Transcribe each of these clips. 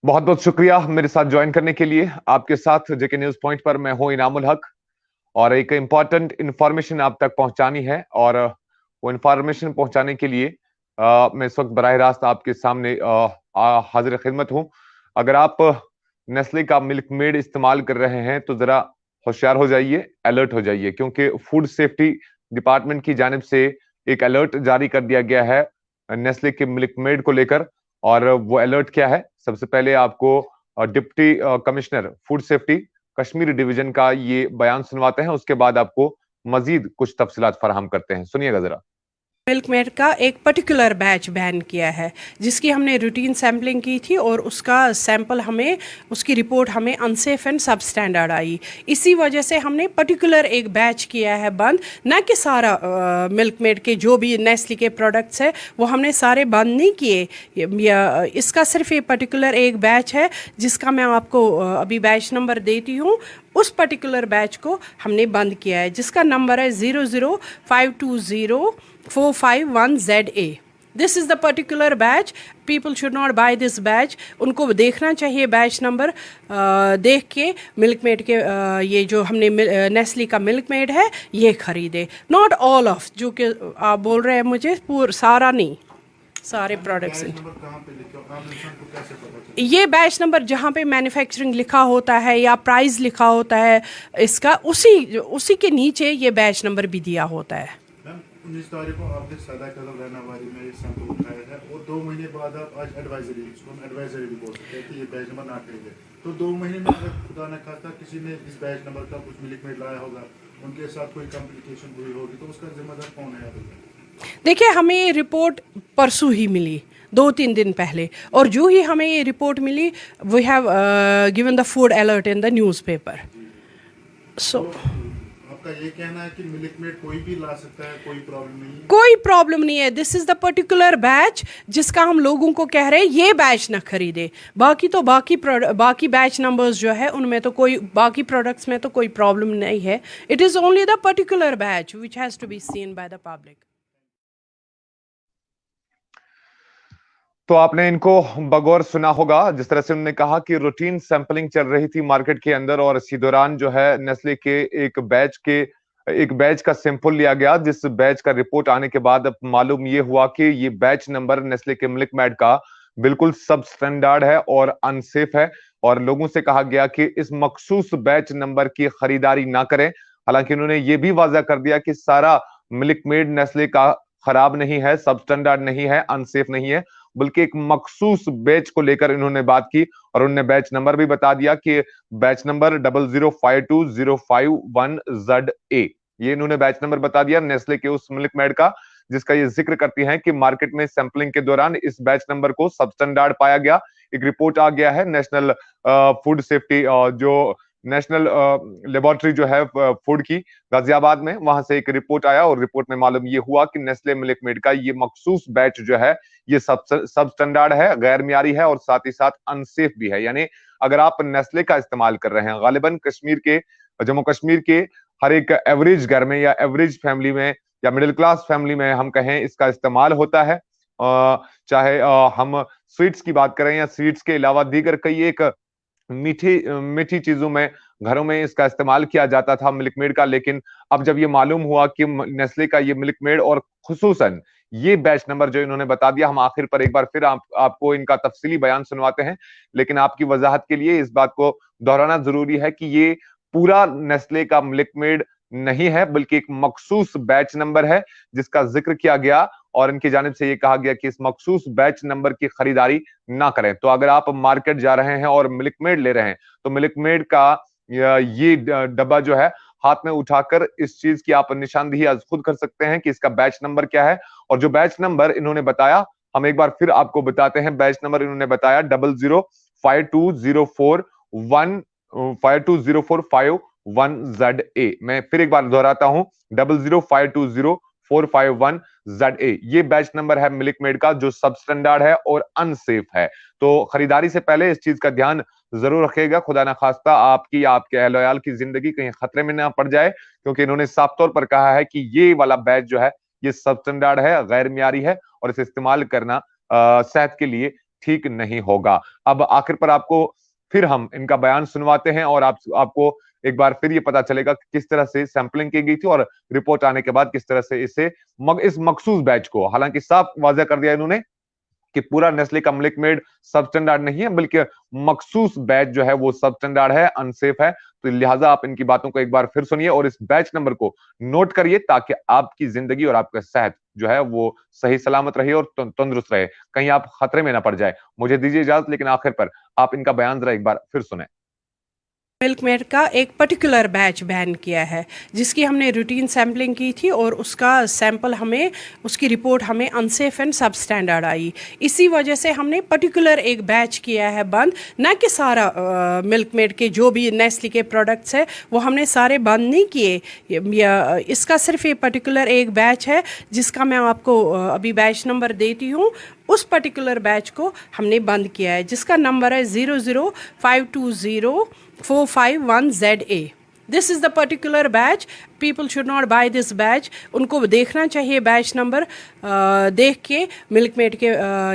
बहुत बहुत शुक्रिया मेरे साथ ज्वाइन करने के लिए। आपके साथ जेके न्यूज पॉइंट पर मैं हूं इनामुल हक और एक इम्पॉर्टेंट इंफॉर्मेशन आप तक पहुंचानी है और वो इंफॉर्मेशन पहुंचाने के लिए मैं इस वक्त बराह रास्त आपके सामने हाजिर खिदमत हूं। अगर आप नेस्ले का मिल्क मेड इस्तेमाल कर रहे हैं तो जरा होशियार हो जाइए, अलर्ट हो जाइए, क्योंकि फूड सेफ्टी डिपार्टमेंट की जानिब से एक अलर्ट जारी कर दिया गया है नेस्ले के मिल्क मेड को लेकर। और वो अलर्ट क्या है, सबसे पहले आपको deputy commissioner food safety Kashmir division का ये बयान सुनवाते हैं, उसके बाद आपको मजीद कुछ तफसीलात फराहम करते हैं। सुनिएगा जरा। मिल्कमेड का एक पर्टिकुलर बैच बैन किया है जिसकी हमने रूटीन सैम्पलिंग की थी और उसका सैंपल हमें उसकी रिपोर्ट हमें अनसेफ एंड सब स्टैंडर्ड आई। इसी वजह से हमने पर्टिकुलर एक बैच किया है बंद, ना कि सारा मिल्कमेड के जो भी नेस्ले के प्रोडक्ट्स है वो हमने सारे बंद नहीं किए। इसका सिर्फ ये पर्टिकुलर एक बैच है जिसका मैं आपको अभी बैच नंबर देती हूँ। उस पर्टिकुलर बैच को हमने बंद किया है जिसका नंबर है 005204551ZA। This is the particular batch. People should not buy this batch. उनको देखना चाहिए बैच नंबर देख के मिल्कमेड के ये जो हमने नेस्ले का मिल्कमेड है ये खरीदे। नॉट ऑल ऑफ जो कि आप बोल रहे हैं मुझे पूरा सारा नहीं, सारे प्रोडक्ट्स। ये बैच नंबर जहाँ पे मैन्युफैक्चरिंग लिखा होता है या प्राइस लिखा होता है इसका, उसी के नीचे ये बैच नंबर भी दिया होता है। 19 तारीख को आपने सदा कदम रहनावारी में ये सैंपल उठाया है और 2 महीने बाद आप आज एडवाइजरी, इसको हम एडवाइजरी भी बोल सकते हैं कि ये बैच नंबर ना खरीदे। तो 2 महीने में अगर खुदा न खास्ता किसी ने इस बैच नंबर का कुछ मिल्कमेड लाया होगा, उनके साथ कोई कॉम्प्लिकेशन हुई होगी, तो उसका जिम्मेदार कौन है? देखिए, हमें ये रिपोर्ट परसों ही मिली, 2-3 दिन पहले, और जो ही हमें ये रिपोर्ट मिली we have given the food alert in the newspaper. So आपका ये कहना है कि मिल्कमेड कोई भी ला सकता है, कोई प्रॉब्लम नहीं है? कोई प्रॉब्लम नहीं है। This is the particular batch जिसका हम लोगों को कह रहे हैं ये बैच ना खरीदे। बाकी तो बाकी बैच नंबर्स जो है उनमें तो कोई, बाकी प्रोडक्ट्स में तो कोई प्रॉब्लम नहीं है। It is only the particular batch which has to be seen by the public. तो आपने इनको बगौर सुना होगा जिस तरह से उन्होंने कहा कि रूटीन सैंपलिंग चल रही थी मार्केट के अंदर और इसी दौरान जो है नेस्ले के एक बैच का सैंपल लिया गया, जिस बैच का रिपोर्ट आने के बाद अब मालूम ये हुआ कि ये बैच नंबर नेस्ले के मिल्क मैड का बिल्कुल सब स्टैंडर्ड है और अनसेफ है। और लोगों से कहा गया कि इस मखसूस बैच नंबर की खरीदारी ना करें। हालांकि उन्होंने ये भी वाजा कर दिया कि सारा मिल्क मेड नेस्ले का खराब नहीं है, सब स्टैंडर्ड नहीं है, अनसेफ नहीं है, बल्कि एक मखसूस बैच को लेकर इन्होंने बात की। और उन्होंने बैच नंबर भी बता दिया कि बैच नंबर 0052051ZA, ये इन्होंने बैच नंबर बता दिया नेस्ले के उस मिल्क मेड का जिसका ये जिक्र करती हैं कि मार्केट में सैंपलिंग के दौरान इस बैच नंबर को सब स्टैंडर्ड पाया गया। एक रिपोर्ट आ गया है नेशनल फूड सेफ्टी, जो नेशनल लेबोरेटरी जो है फूड की गाजियाबाद में, वहां से एक रिपोर्ट आया और रिपोर्ट में मालूम ये हुआ कि नेस्ले मिल्क मेड का ये मखसूस बैच जो है ये सब स्टैंडर्ड है, गैर मियारी है और साथ ही साथ अनसेफ भी है। यानी अगर आप नेस्ले का इस्तेमाल कर रहे हैं, गालिबन कश्मीर के, जम्मू कश्मीर के हर एक एवरेज घर में या एवरेज फैमिली में या मिडिल क्लास फैमिली में हम कहें इसका इस्तेमाल होता है। चाहे हम स्वीट्स की बात करें या स्वीट्स के अलावा दीगर कई एक मीठी मीठी चीजों में घरों में इसका इस्तेमाल किया जाता था मिल्क मेड का। लेकिन अब जब ये मालूम हुआ कि नेस्ले का ये मिल्क मेड और खुसूसन ये बैच नंबर जो इन्होंने बता दिया, हम आखिर पर एक बार फिर आपको इनका तफसीली बयान सुनवाते हैं। लेकिन आपकी वजाहत के लिए इस बात को दोहराना जरूरी है कि ये पूरा नेस्ले का मिल्क मेड नहीं है, बल्कि एक मखसूस बैच नंबर है जिसका जिक्र किया गया और इनकी जानिब से ये कहा गया कि इस मखसूस बैच नंबर की खरीदारी ना करें। तो अगर आप मार्केट जा रहे हैं और मिल्क मेड ले रहे हैं तो मिल्क मेड का ये डब्बा जो है हाथ में उठाकर इस चीज की आप निशानदेही आज खुद कर सकते हैं कि इसका बैच नंबर क्या है। और जो बैच नंबर इन्होंने बताया हम एक बार फिर आपको बताते हैं। बैच नंबर इन्होंने बताया 00520451ZA। मैं फिर एक बार दोहराता हूं, 00520451ZA ये बैच नंबर है मिल्क मेड का जो सब स्टैंडर्ड है और अनसेफ है। तो खरीदारी से पहले इस चीज का ध्यान जरूर रखिएगा, खुदा ना खास्ता आपकी या आपके अहल की जिंदगी कहीं खतरे में ना पड़ जाए, क्योंकि इन्होंने साफ तौर पर कहा है कि ये वाला बैच जो है ये सब स्टैंडर्ड है, गैर मियारी है और इसे इस्तेमाल करना सेहत के लिए ठीक नहीं होगा। अब आखिर पर आपको फिर हम इनका बयान सुनवाते हैं और आपको एक बार फिर ये पता चलेगा कि किस तरह से सैंपलिंग की गई थी और रिपोर्ट आने के बाद किस तरह से इस मखसूस बैच को, हालांकि साफ वाज़ेह कर दिया इन्होंने कि पूरा नेस्ले का मिल्क मेड सब स्टैंडर्ड नहीं है, बल्कि मखसूस बैच जो है वो सब स्टैंडर्ड है, अनसेफ है। तो लिहाजा आप इनकी बातों को एक बार फिर सुनिए और इस बैच नंबर को नोट करिए ताकि आपकी जिंदगी और आपका सेहत जो है वो सही सलामत रहे और तंदुरुस्त रहे, कहीं आप खतरे में ना पड़ जाए। मुझे दीजिए इजाजत, लेकिन आखिर पर आप इनका बयान जरा एक बार फिर सुने। मिल्क मेड का एक पर्टिकुलर बैच बैन किया है जिसकी हमने रूटीन सैम्पलिंग की थी और उसका सैंपल हमें, उसकी रिपोर्ट हमें अनसेफ एंड सब स्टैंडर्ड आई। इसी वजह से हमने पर्टिकुलर एक बैच किया है बंद, ना कि सारा मिल्क मेड के जो भी नेस्ले के प्रोडक्ट्स है वो हमने सारे बंद नहीं किए। इसका सिर्फ ये पर्टिकुलर एक बैच है जिसका मैं आपको अभी बैच नंबर देती हूँ। उस पर्टिकुलर बैच को हमने बंद किया है जिसका नंबर है 005204551ZA। This is the particular batch. People should not buy this batch. उनको देखना चाहिए बैच नंबर देख के मिल्क मेड के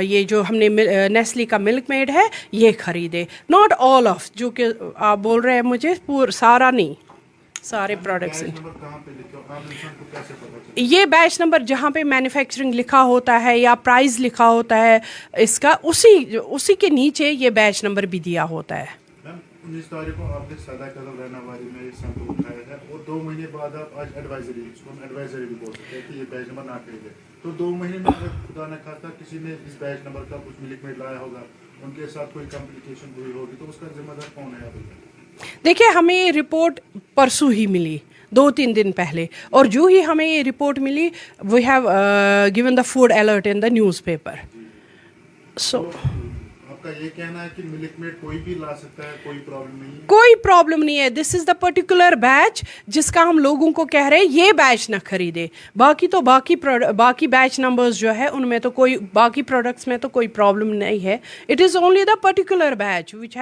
ये जो हमने नेस्ले का मिल्क मेड है ये खरीदे, नॉट ऑल ऑफ, जो कि आप बोल रहे हैं मुझे सारा नहीं, सारे प्रोडक्ट्स। ये बैच नंबर जहाँ पे मैन्युफैक्चरिंग लिखा होता है या प्राइस लिखा होता है इसका, उसी के नीचे ये बैच नंबर भी दिया होता है। 19 तारीख को आपने सादा कदम रहनावारी में ये सैंपल उठाया है और 2 महीने बाद आप आज एडवाइजरी, इसको हम एडवाइजरी भी बोल सकते हैं कि ये बैच नंबर ना खरीदे। तो 2 महीने में अगर खुदा न खास्ता किसी ने इस बैच नंबर का कुछ मिल्क मेड लाया होगा, उनके साथ कोई कॉम्प्लिकेशन हुई होगी, तो उसका जिम्मेदार कौन है अभी? देखिए, हमें ये रिपोर्ट परसों ही मिली, 2-3 दिन पहले, और जो ही हमें ये रिपोर्ट मिली we have given the food alert in the newspaper. So आपका ये कहना है कि मिल्क मेड कोई भी ला सकता है, कोई प्रॉब्लम नहीं है? कोई प्रॉब्लम नहीं है। This is the particular batch जिसका हम लोगों को कह रहे हैं ये बैच ना खरीदे। बाकी तो बाकी बैच नंबर्स जो है उनमें तो कोई, बाकी प्रोडक्ट्स में तो कोई प्रॉब्लम नहीं है। It is only the particular batch which